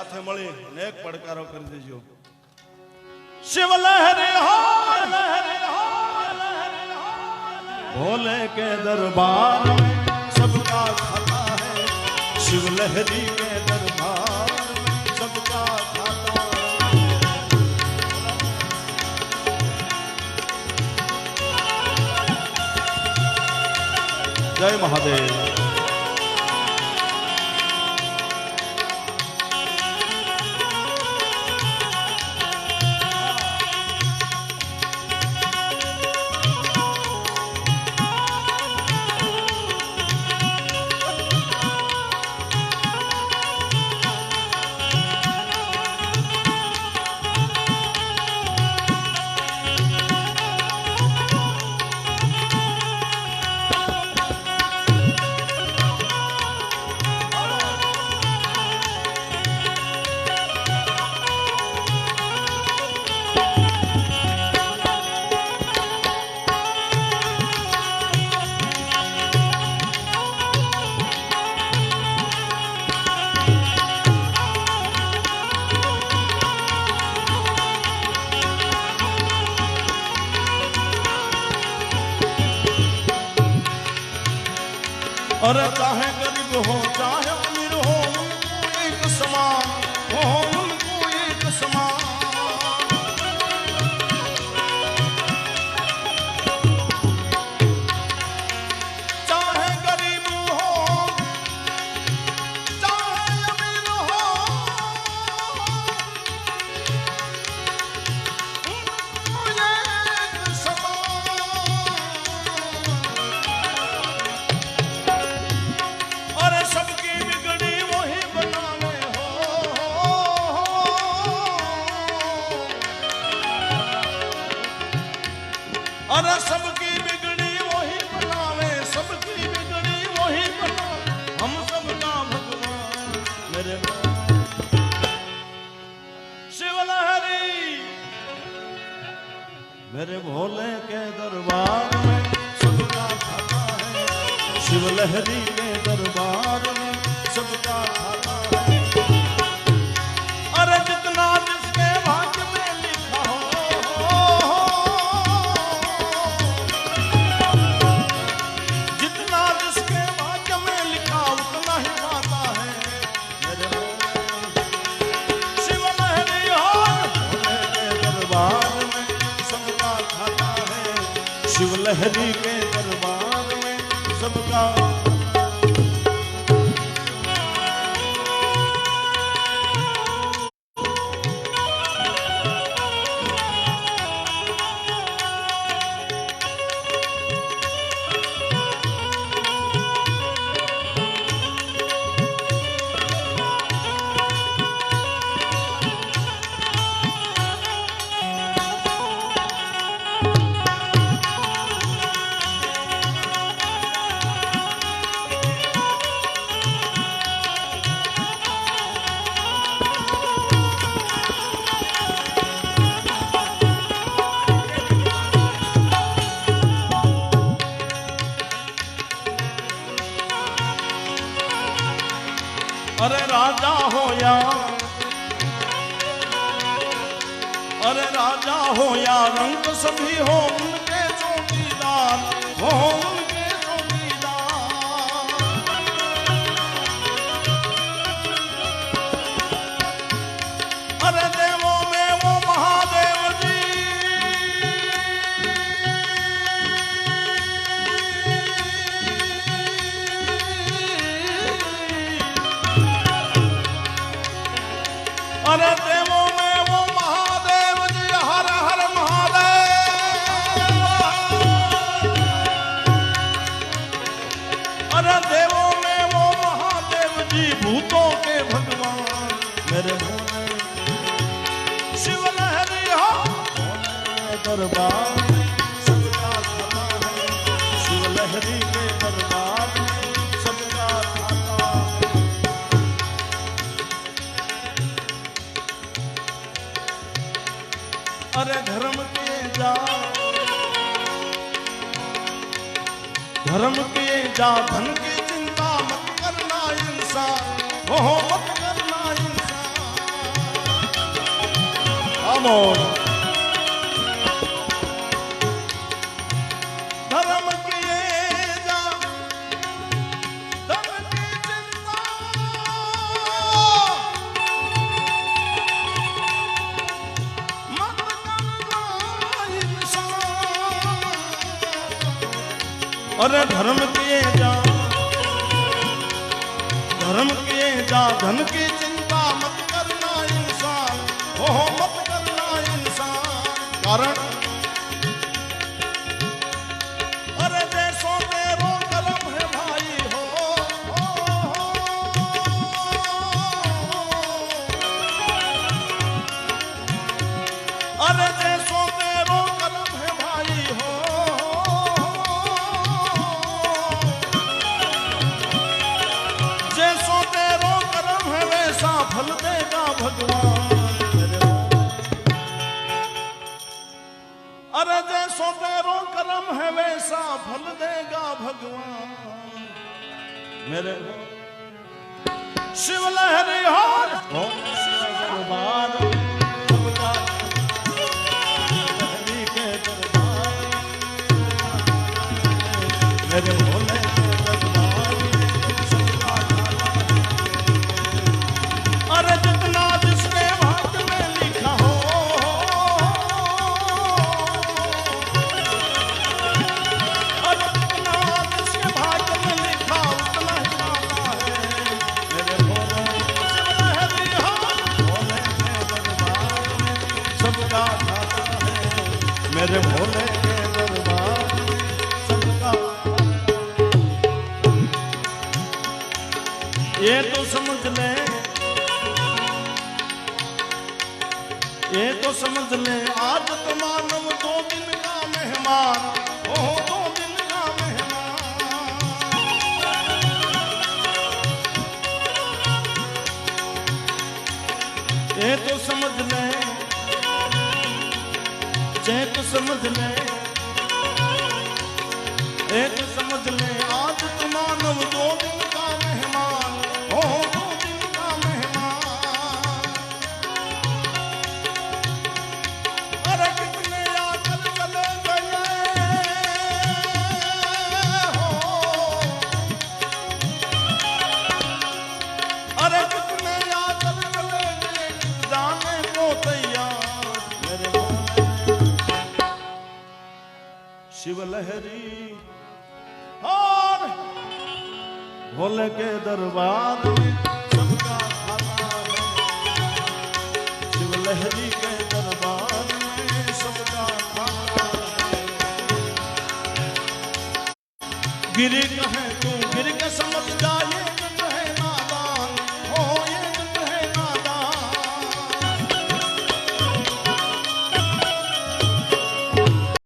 સાથે મળી અનેક પડકારો કરી દેજો। शिव लहरे हो भोले के दरबार में सबका खाता है। शिव लहरी के दरबार में सबका खाता है। जय महादेव। अरे चाहे गरीब हो चाहे अमीर हो उनको एक समान हो, उनको एक समान। चाहे गरीब हो चाहे अमीर हो उनको एक समान। अरे सबकी बिगड़ी वही बनावे हो। अरे सबकी बिगड़ी वही बनावे, सबकी बिगड़ी वही बनावे। हम सबका भगवान मेरे शिव लहरी मेरे भोले के दरबार में सबका खाता है। शिव लहरी के दरबार में सबका खाता है। अरे जितना जिसके भाग्य में लिखा हो, जितना जिसके भाग्य में लिखा उतना ही पाता है मेरे शिव लहरी हो। भोले के दरबार में सबका खाता है। शिव लहरी के दरबार में सबका। अरे राजा हो या अरे राजा हो या रंग सभी हो उनके चौकीदार हो, उनके चौकीदार। अरे देवों में वो महादेव जी अरे देवों में वो महादेव जी हर हर महादेव। अरे देवों में वो महादेव जी भूतों के भगवान मेरे भोले शिव लहरी हो। दरबार में सबका खाता है। शिव लहरी के दरबार में सबका खाता है। अरे धर्म के जा धन की चिंता मत करना इंसान, हो मत करना इंसान। खामोश धर्म किए जा धर्म की चिंता मत करना इंसान अरे धर्म किए जा धर्म किए जा धन की चिंता मत करना इंसान हो मत करना इंसान कारण अरे देशों तेरो कर्म है भाई हो अरे देशों तेरो कर्म है भाई हो जैसो तेरो कर्म है वैसा फल देगा भगवान अरे जैसो तेरो कर्म है वैसा फल देगा भगवान मेरे शिव लहरी हार दरबार के दरबार मेरे भोले अरे जितना जिसके भाग्य में लिखा हो अरे जितना जिसके भाग्य में लिखा उतना ही पाता है मेरे भोले शिव लहरी हार भोले के दरबार में सबका खाता है मेरे भोले के दरबार में सबका ये तो समझ ले ये तो समझ ले आज तो मानव 2 दिन का मेहमान ओ 2 दिन का मेहमान ये तो समझ ले ये तो समझ ले ये तो समझ ले आज तो मानव 2 दिन का मेहमान ओ 2 दिन का मेहमान अरे कितने आकर चले गए हो अरे कितने आकर चले गए जाने को तैयार मेरे शिव लहरी और भोले के दरबार में सबका खाता है शिव लहरी के दरबार में सबका खाता है गिरी कहे तू गिर के समझ जाए